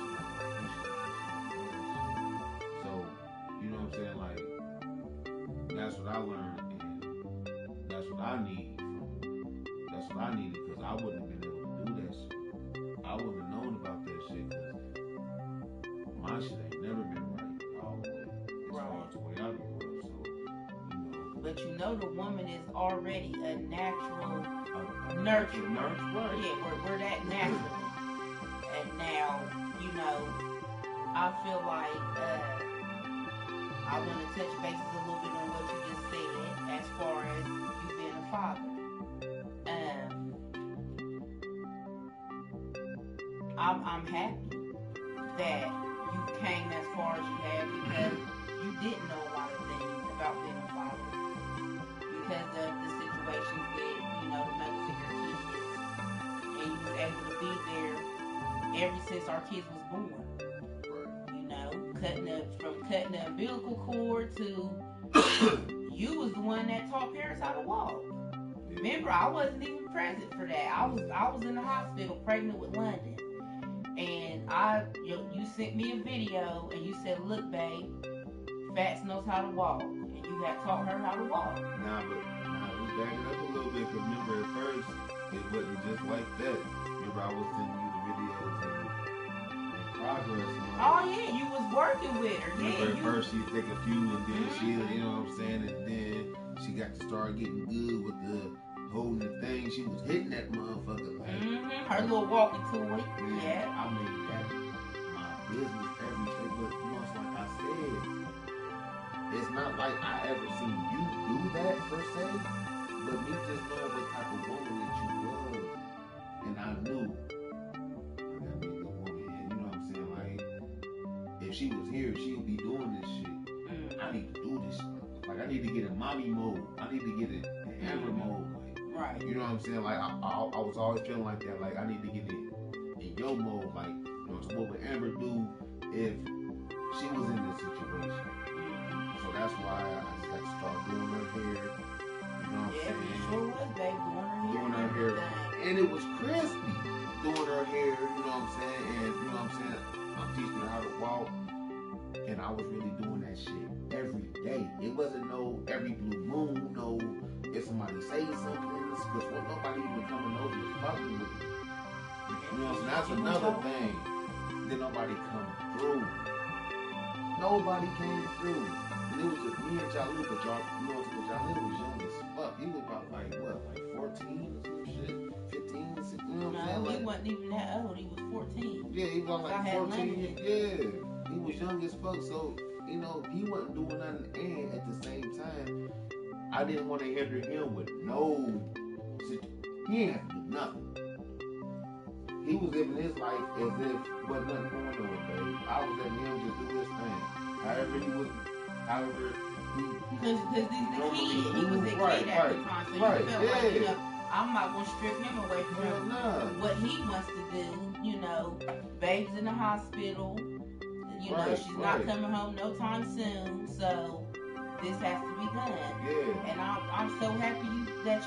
You know what I'm saying? Like, that's what I learned, and that's what I need. That's what I needed, because I wouldn't have been able to do that shit. I wouldn't have known about that shit, because my shit ain't never been right all the way, as far as the way I grew up. So, you know. But you know, the woman is already a natural nurturer. Right. Yeah, we're that naturally. And now, you know, I feel like, I want to touch bases a little bit on what you just said as far as you being a father. I'm happy that you came as far as you have, because you didn't know a lot of things about being a father because of the situations with, the mothers of your kids, and you was able to be there ever since our kids was born. Cutting the umbilical cord to you was the one that taught parents how to walk. Remember, I wasn't even present for that. I was in the hospital pregnant with London, and you sent me a video and you said, "Look, babe, Fats knows how to walk," and you had taught her how to walk. Nah, let's back it up a little bit. Cause remember, at first it wasn't just like that. Remember, I was sending you the videos and progress. Oh yeah, you was working with her. Remember, at first she'd take a few, and then she, you know what I'm saying, and then she got to start getting good with the holding the thing. She was hitting that motherfucker like her little walking toy. Yeah. I made that my business every day, but it's like I said, it's not like I ever seen you do that per se, but me just knowing what type of woman that you was, and I knew I gotta be a good woman, and you know what I'm saying, like if she was here, she would be doing this shit. I need to do this. Like I need to get in mommy mode. I need to get in Amber mode. Right. You know what I'm saying? Like I was always feeling like that. Like I need to get in your mode. Like so what would Amber do if she was in this situation? So that's why I had to start doing her hair. You know what I'm saying? Yeah, sure was, babe. Doing her hair, and it was crispy. Doing her hair. You know what I'm saying? And you know what I'm saying? I'm teaching her how to walk, and I was really doing that shit every day. It wasn't no every blue moon. No, if somebody say something. Because when nobody even coming over was fucking with me. You know, so that's another thing. Then nobody come through. Nobody came through. And it was just me and Jalil, but Jalil was young as fuck. He was about like 14 or some shit? 15, 16, you know what I'm saying? No, he wasn't even that old. He was 14. Yeah, he was like 14. Yeah. He was young as fuck, so, he wasn't doing nothing. And at the same time, I didn't want to hinder him with he ain't have to do nothing. He was living his life as if wasn't nothing going on, baby. I was letting him just do his thing. However he was, because he's the kid. He was a kid at the time, so you felt like, I'm not going to strip him away from what he wants to do. Babe's in the hospital. She's not coming home no time soon, so this has to be done. Yeah. And I'm so happy that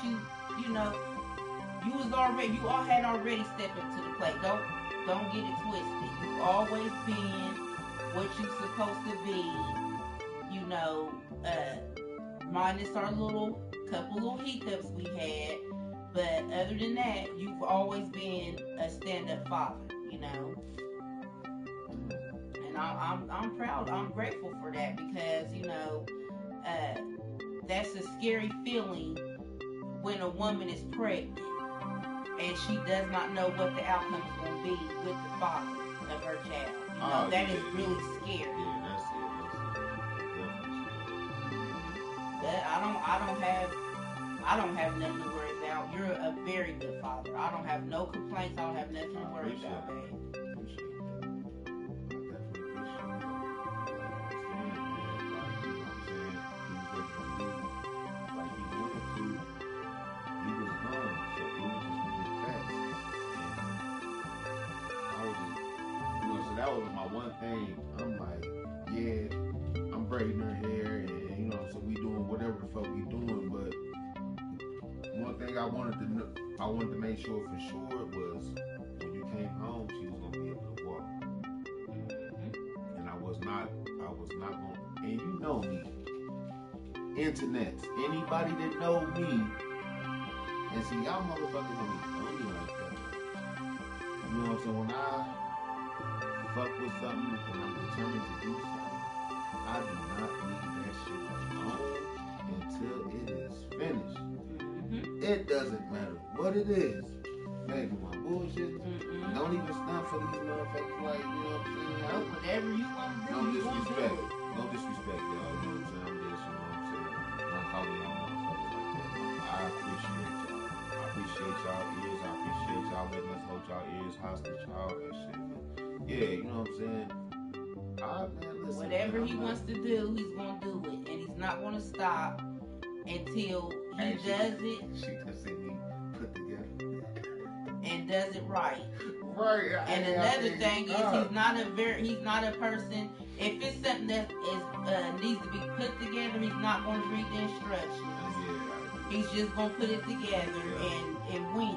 you all had already stepped up to the plate. Don't get it twisted. You've always been what you're supposed to be. Minus our couple little hiccups we had, but other than that, you've always been a stand-up father. And I'm proud. I'm grateful for that because that's a scary feeling when a woman is pregnant and she does not know what the outcome is going to be with the father of her child. That is really scary. Yeah, that's it. But I don't have nothing to worry about. You're a very good father. I don't have no complaints. I don't have nothing to worry about, babe. That was my one thing. I'm like, yeah, I'm braiding her hair, and so we doing whatever the fuck we doing. But one thing I wanted to make sure for sure was when you came home, she was gonna be able to walk. And I was not gonna. And you know me, internets. Anybody that know me, and see y'all motherfuckers don't even know me like that. You know what I'm saying? When I fuck with something, when I'm determined to do something, I do not leave that shit alone until it is finished. It doesn't matter what it is. Baby, my bullshit. Don't even stunt for these motherfuckers like, you know what I'm saying? Whatever you want to do, no disrespect. No disrespect, y'all. You know what I'm saying? I'm just, you know what I'm saying? I'm not calling y'all motherfuckers like that. I appreciate y'all. I appreciate y'all ears. I appreciate y'all letting us hold y'all ears hostage, y'all and shit. Yeah, you know what I'm saying? Man, listen, whatever he wants to do, he's gonna do it, and he's not gonna stop until he does it. She just see me put together and does it right. Right. And another thing is, he's not a person. If it's something that needs to be put together, he's not going to read the instructions. He's just going to put it together and wing it.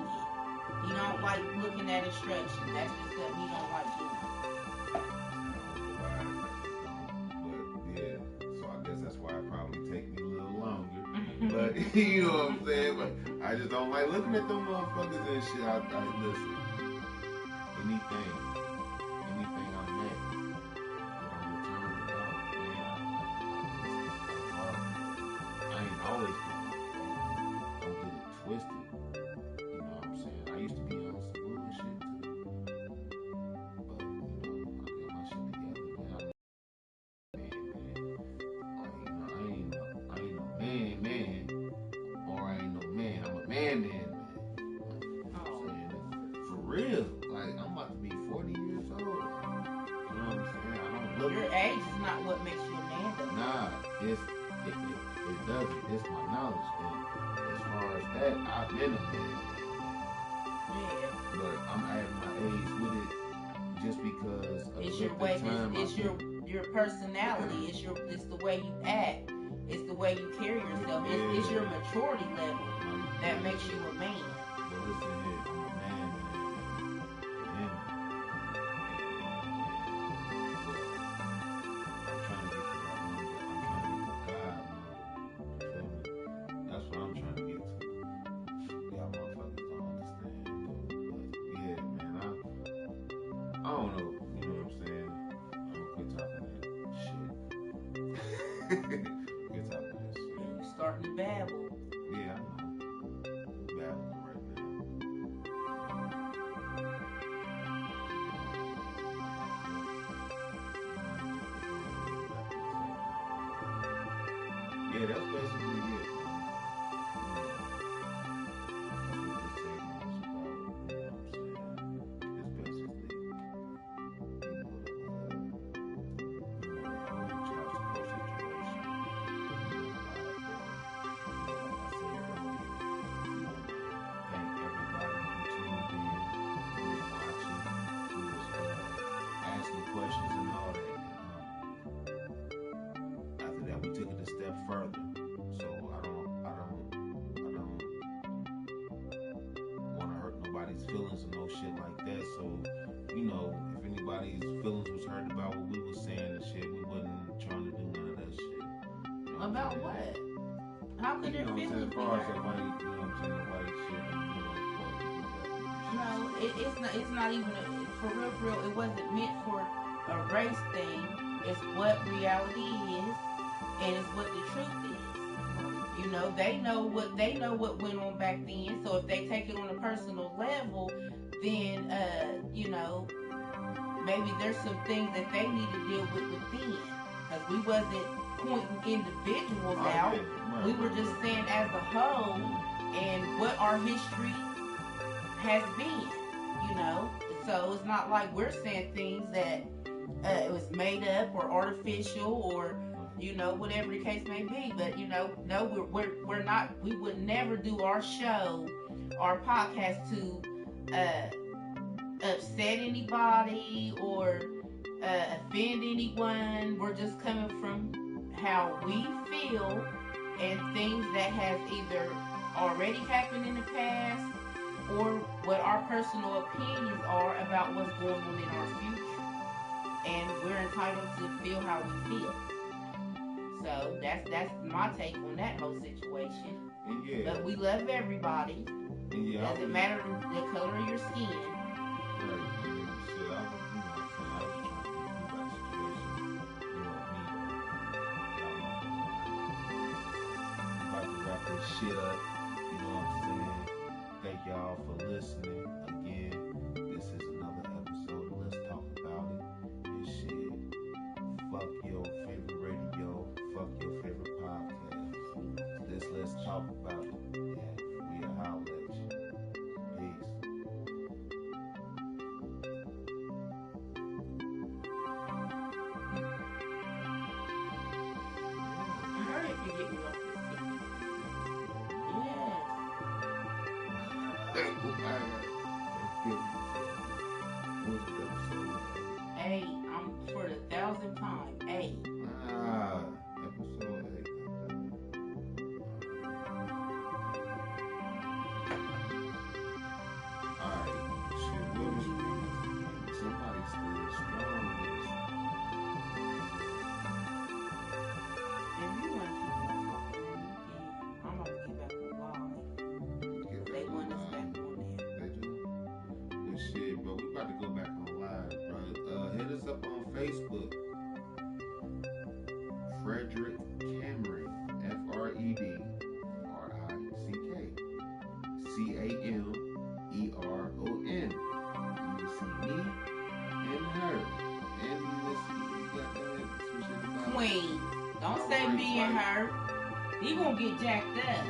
He don't like looking at instructions. That's just something he don't like doing. But yeah, so I guess that's why it probably take me a little longer. But you know what I'm saying? But I just don't like looking at them motherfuckers and shit. I listen. Anything I'm at, that I'm determined about, I ain't always been like that. Don't get it twisted. You know what I'm saying? I used to be on some bullshit too. But, I got my shit together, man. I ain't no man, or I ain't no man. I'm a man. You know what I'm saying? For real. Like, I'm about to be 40 years old. You know what I'm saying? I don't look. Your age is not what makes you a man, though. Nah, it doesn't. It's my knowledge. And as far as that, I've been a man. Yeah. But I'm adding my age with it just because of it's your way. It's your personality. It's the way you act. It's the way you carry yourself. It's your maturity level that makes you a man. But listen here, I'm a man. That's what I'm trying to get to. Y'all motherfuckers don't understand. But yeah, man, I don't know. You know what I'm saying? I'm gonna quit talking that shit. Quit talking that shit. You starting to babble. Yeah, I know. Babbling right now. Yeah, that's basically it. Questions and all that. After that, we took it a step further. So I don't want to hurt nobody's feelings and no shit like that. So if anybody's feelings was hurt about what we was saying and shit, we wasn't trying to do none of that shit. You know about what? How could their feelings be hurt? No, it's not even for real. It wasn't meant for a race thing. It's what reality is, and it's what the truth is. They know what went on back then. So if they take it on a personal level, then maybe there's some things that they need to deal with within. Because we wasn't pointing individuals out. We were just saying as a whole and what our history has been. So it's not like we're saying things that it was made up or artificial or whatever the case may be. But no, we're not. We would never do our show, our podcast to upset anybody or offend anyone. We're just coming from how we feel and things that has either already happened in the past or what our personal opinions are about what's going on in our future. And we're entitled to feel how we feel. So that's my take on that whole situation. Yeah. But we love everybody. Yeah, doesn't matter the color of your skin. Shit up, you know what I'm saying? Thank y'all for listening. Again, this is another episode of Let's Talk About It. And shit, fuck your favorite radio, fuck your favorite podcast. This Let's Talk About It. And we'll holler at you. Peace. Hey, I'm for the 1,000th time. Hey. Episode 8. Alright, shit, what was somebody still strong with us? If you want to keep on talking, you can. I'm about to get back on live. They want us back on there. They do? Well, shit, bro, we about to go back on live, bro. Hit us up on Facebook. Frederick Cameron, FredRick Cameron. You will see me and her, and you will see Queen. Don't say me and her. He gonna get jacked up.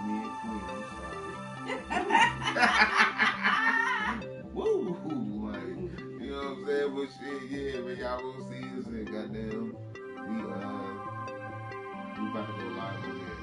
Me and Queen, I'm sorry. Woo! Like, you know what I'm saying? But shit, yeah, man, y'all will see us and goddamn, we about to go live on there.